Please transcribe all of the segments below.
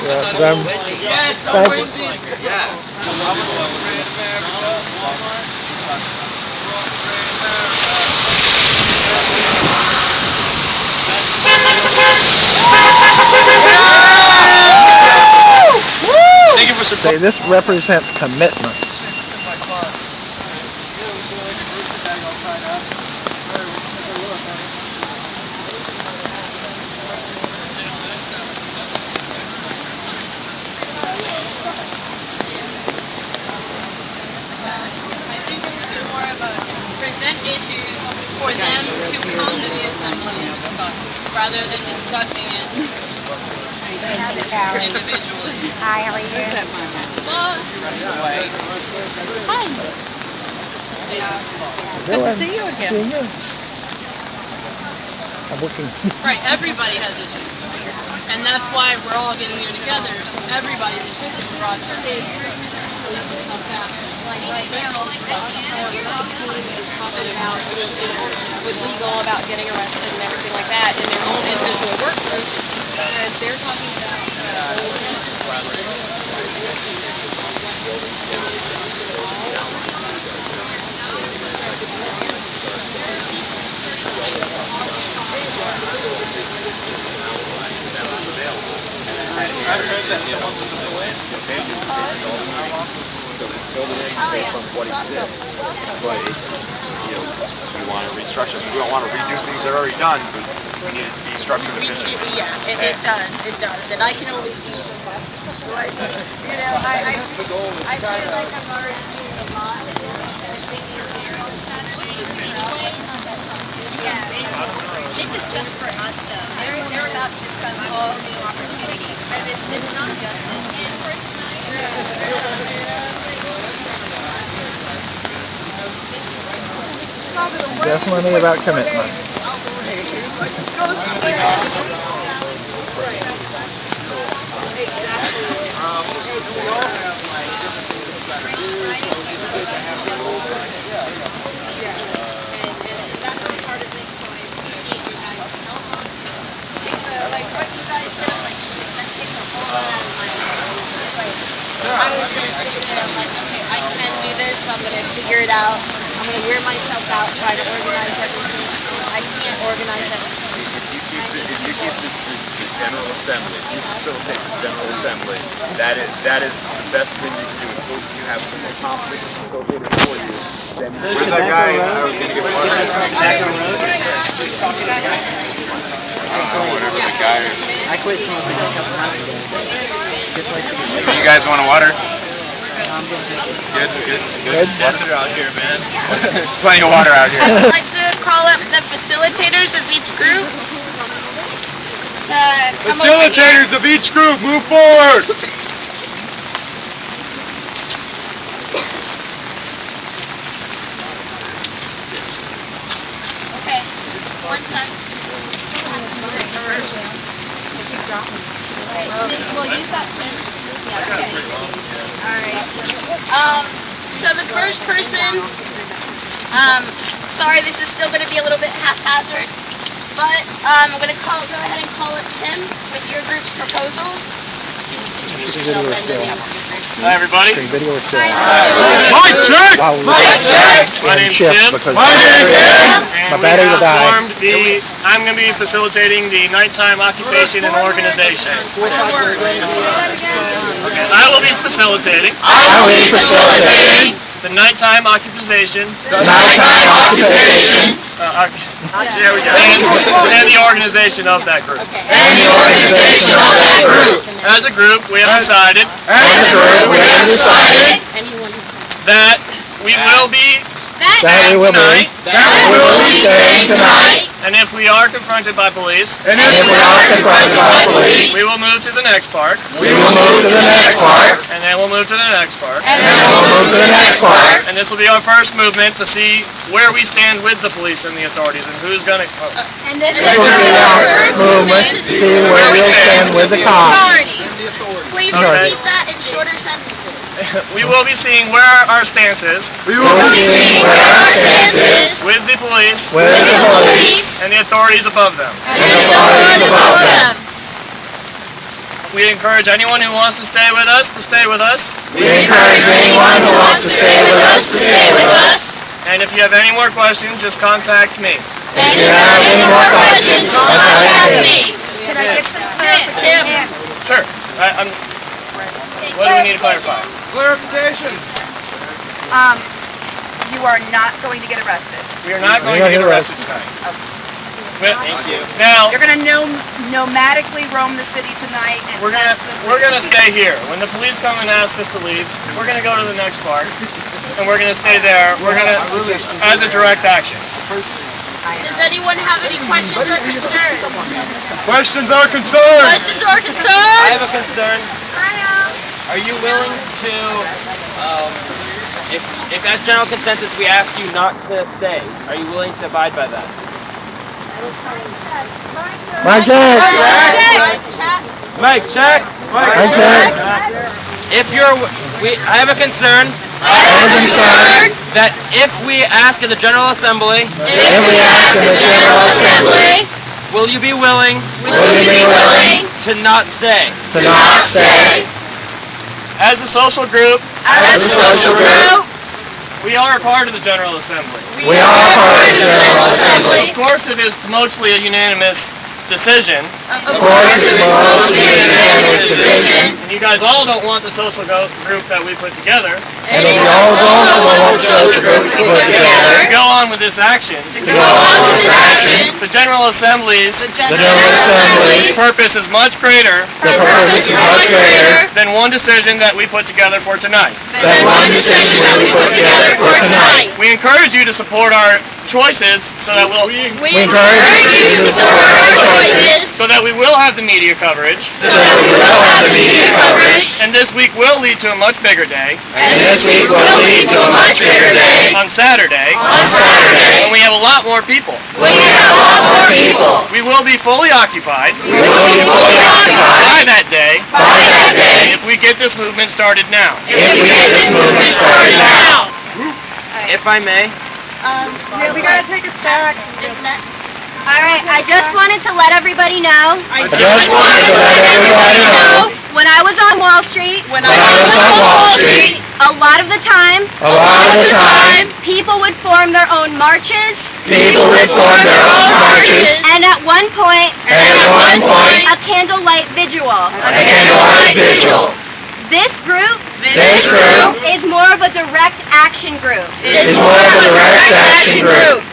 Thank you for supporting. This represents commitment. Present issues for them to come to the assembly and discuss, rather than discussing it individually. Hi, how are you? Hi. It's good to see you again. I'm working. Right, everybody has issues. And that's why we're all getting here together, so everybody's issues is brought to the table. Right now, talking about, with legal, about getting arrested and everything like that in their own individual work group, because they're talking about I've heard that someone was in the way. So it's building based on what exists. But we want to restructure. We don't want to redo things that are already done, but we need it to be structured efficiently. Yeah, it does, and I can only do so much. Like, you know, I feel like I'm already doing a lot. this is just for us though. They're about to discuss all new opportunities. This is not just this. Definitely about commitment. Like what you guys did, like that takes a whole lot of my I was gonna sit there, I'm like, okay, I can do this, I'm gonna figure it out, I'm gonna wear myself out, try to organize everything. I can't organize everything. If you keep the General Assembly, if you facilitate the General Assembly, that is the best thing you can do until you have some conflict facilitated for you. Where's that guy? I was going to get water. Whatever the guy is. I quit smoking a couple months ago. Good place to get You guys want a water? Good. Desert out here, man. Plenty of water out here. I'd like to call up the facilitators of each group to come Facilitators of each group, move forward! Okay, one sec. We'll use that soon. Yeah, okay. Alright. So the first person, sorry this is still going to be a little bit haphazard, but I'm going to go ahead and call it Tim with your group's proposals. Hi everybody. Video or two. Mic check! Mic check! My name's Tim. My name's Tim! My battery will die. I'm going to be facilitating the nighttime occupation and organization. I will be facilitating the nighttime occupation. There we go. And the organization of that group. As a group, we have decided that we will be staying tonight. And if we are confronted by police, we will move to the next park. And then we'll move to the next park. And this will be our first movement to see where we stand with the police and the authorities and who's going to... And this This will be our movement to see where we stand with the cops. Please repeat that in shorter sentences. We will be seeing where our stance is. We will be seeing where our stance is with the police. with the police And the authorities above them. and the authorities above them. We encourage anyone who wants to stay with us to stay with us. We encourage anyone who wants to stay with us to stay with us. And if you have any more questions, just contact me. If you have any more questions, contact me. Can I get some clarification? Sure. What do we need to clarify? Clarification. You are not going to get arrested. We are not going to get arrested tonight. Thank you. Now, You're going to nomadically roam the city tonight and we're test gonna stay here. When the police come and ask us to leave, we're gonna go to the next park, and we're gonna stay there. We're gonna, as a direct action. Does anyone have any questions or concerns? Questions or concerns? Questions or I concerns? have a concern. Are you willing to, if as general consensus we ask you not to stay, are you willing to abide by that? Mike check. Mike, check. Mike check. If you're, I have a concern that if we ask as a General Assembly, If we ask in the General Assembly, will you be willing will you be willing to not stay? to not stay? As a social group, As a social group, we are a part of the General Assembly. we are a part of the General Assembly. Of course, it is mostly a unanimous decision, Of course, it's mostly a unanimous decision, and you guys all don't want the social group that we put together and if you all don't want the social group to put together, to go on with this action. go on with this action, The General Assembly's the General Assembly's purpose is much greater the purpose is much greater than one decision that we put together for tonight. than one decision that we put together for tonight. We encourage you to support our choices so that We encourage you to support our choices we will have the media coverage, so that we will have the media coverage, and this week will lead to a much bigger day and this week will lead to a much bigger day on Saturday on Saturday when we have a lot more people. when we have a lot more people. We will be fully occupied We will be fully occupied by that day by that day if we get this movement started now. if we get this movement started now. If I may, We gotta take a stack. Is next. All right, I just wanted to let everybody know, I just wanted to let everybody know, when I was on Wall Street, when I was on Wall Street, a lot of the time, a lot of the time, people would form their own marches, people would form their own marches, and at one point, and at one point, a candlelight vigil. a candlelight vigil. This group This group is more of a direct action group. is more of a direct action group.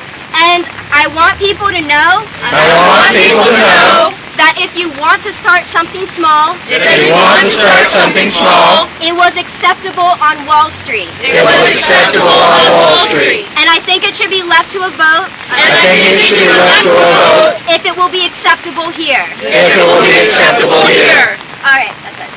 And I want people to know I want people to know that if you want to start something small, if you want to start something small, it was acceptable on Wall Street. it was acceptable on Wall Street. And I think it should be left to a vote I think it should be left to a vote if it will be acceptable here. if it will be acceptable here. All right, that's it.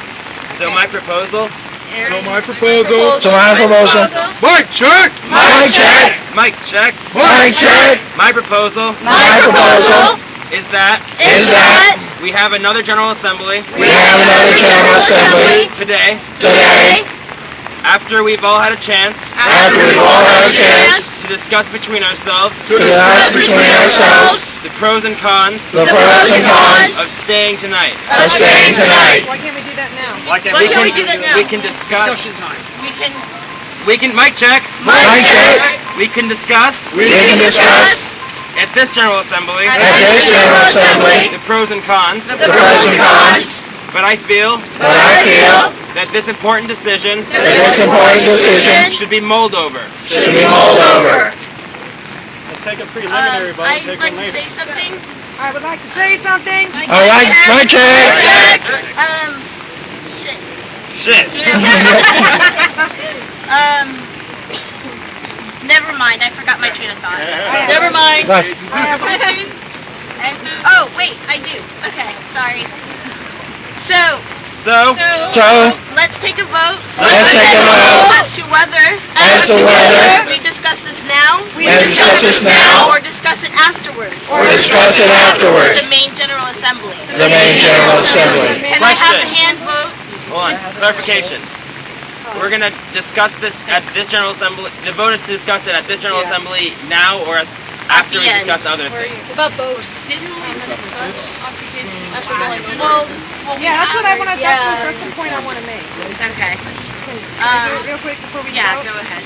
so my proposal, So my proposal. So my promotion. Mike, check. Mike check. Mike, check. Mike check. My proposal My proposal is that is that we have another General Assembly we have another General Assembly today today after we've all had a chance after we've all had a chance to discuss between ourselves to discuss between ourselves the pros and cons the pros and of cons staying tonight. of staying tonight. Why can't Why we can't we do that now? We can discuss. We can. Mike, check. Mike check. We can discuss We can discuss at this General Assembly at this General Assembly the pros and cons. the pros and cons, But I feel but I feel that this important decision that this important decision should be mulled over. should be mulled over. take a preliminary vote? I'd like to say something. I would like to say something. All right, Mike check. Shit. Shit. Never mind. I forgot my train of thought. Never mind. Right. And oh wait, I do. Okay, sorry. So So, So let's take a vote let's take a vote as to whether as to whether we discuss this now we discuss this now or discuss it afterwards. or discuss it afterwards. The main General Assembly. The main General Assembly. Can I have the Question. hand vote? hold on. Clarification. We're gonna discuss this at this General Assembly. The vote is to discuss it at this General Assembly now or after we the end. discuss other things. About both. Didn't we discuss occupation after going over? Well, Yeah, that's what I want to. Yeah. That's a point I want to make. okay. Real quick before we Yeah, go. go ahead.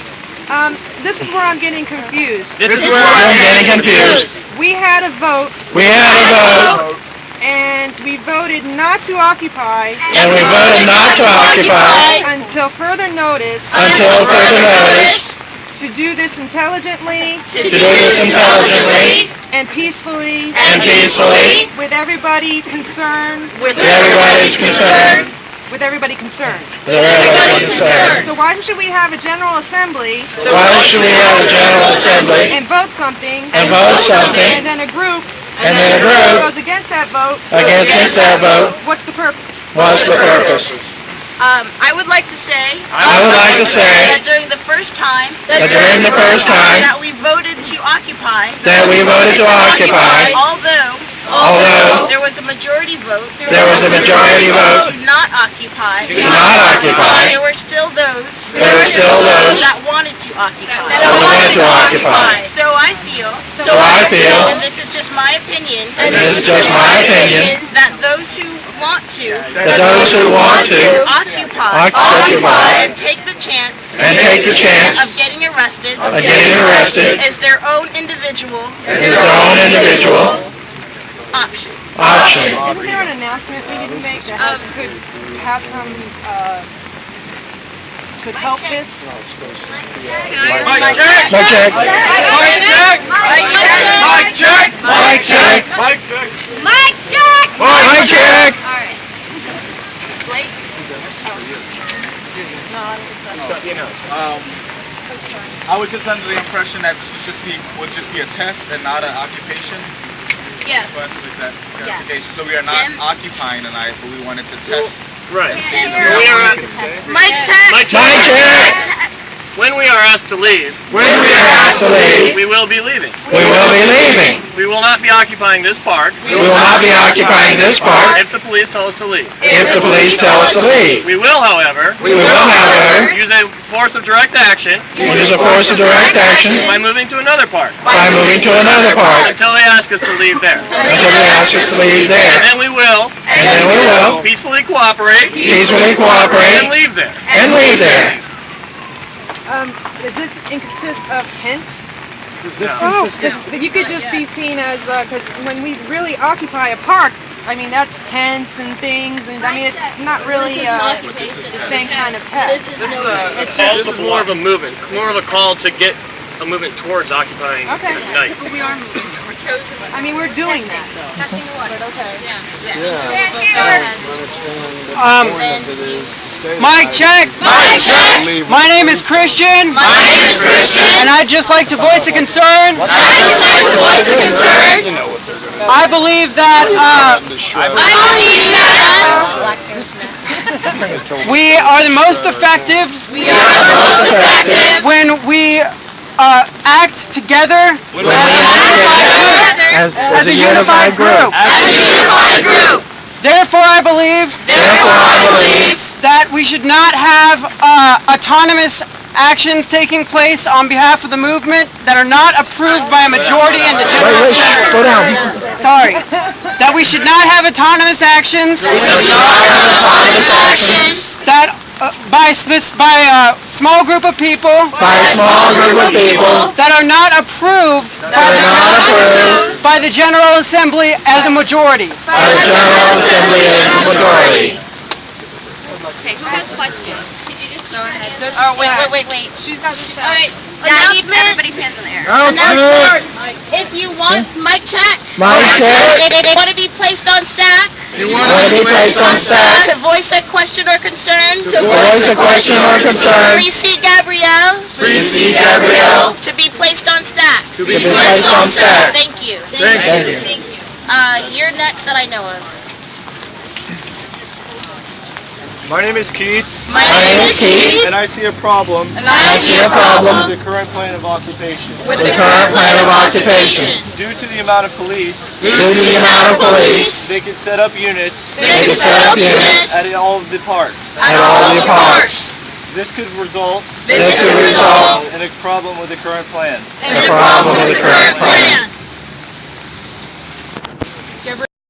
This is where I'm getting confused. This is where I'm getting confused. We had a vote, We had a vote, and we voted not to occupy and we voted not to occupy until further notice until further notice to do this intelligently to do this intelligently and peacefully and peacefully with everybody's concerned. with everybody's concern. With everybody concerned. With everybody's concern. So why should we have a general assembly Why should we have a general assembly and vote something, and vote something, and then a group and then a group goes against that vote? against that vote? What's the purpose? What's the purpose? I would like to say I would like to say that during the first time that during the first time that we voted to occupy, that we voted to occupy, although there was a majority vote there was a majority vote to not occupy, to not occupy, there were still those that wanted to occupy. wanted to occupy. So I feel, So I feel, and this is just my opinion, and this is just my opinion, that those who want to that those who want to occupy and take the chance and take the of chance getting arrested of getting arrested is their own individual is their own individual option. option. Isn't there an announcement we didn't make that could have some, could help this? Mike check! Mike check! Mike check! Mike check! Mike check! Mike, check. Mike, check! Mike check! Blake? I was just under the impression that this would just be a test and not an occupation. Yes. So that's that clarification. So we are not Tim? occupying tonight, but we wanted to test. Right. Tim, We are at, Mike check! Mike Mike check. check! When we are asked to leave, When we are asked to leave, we will be leaving. we will be leaving. We will not be occupying this park We will not be occupying this park if the police tell us to leave. if the police tell us to leave. We will, however, We will, however, use a force of direct action use a force of direct action by moving to another park by moving to another park until they ask us to leave there. until they ask us to leave And there. then we will And then we will peacefully cooperate peacefully and cooperate leave there. and leave there. Does this consist of tents? No. Oh, because you could just be seen as, because when we really occupy a park, I mean, that's tents and things, and I mean, it's not really the same kind of test. It's just, This is more of a movement, more of a call to get a movement towards occupying Okay. at night. But we are moving. We're chosen. I mean, we're doing that, though. Testing the water. Okay. Mike check. Mike check! My name is Christian. My name is Christian. And I'd just like to voice a concern. I'd just like to voice a concern. I believe that we are the most effective when we act together as a unified group. Therefore, I believe that we should not have autonomous actions taking place on behalf of the movement that are not approved by a majority in the general assembly. Go down. Sorry. That we should not have autonomous actions that by a small group of people By a small group of people that are not approved by the General Assembly as the majority. by the General Assembly as the majority. Okay, who has questions? Could you just go ahead? Oh, wait. She's got this. All right, Yeah, I need announcement. everybody's hands in the air. Announcement. If you want Mike check, Mike check! if you want to be placed on staff, Want to be placed on staff to voice a question or concern, to voice a question or concern. Free seat Gabrielle, Free seat Gabrielle to be placed on staff. to be placed on staff. Thank you. Thank you. Thank you. You're next that I know of. My name is Keith, My name is Keith, and I see a problem and I See a problem with the current plan of occupation. with the current plan of occupation. Due to the amount of police, Due to the amount of police, they can set up units They can set up units at all of the parks. at all the parks. this could result in a problem with the current plan. in a problem with the current plan.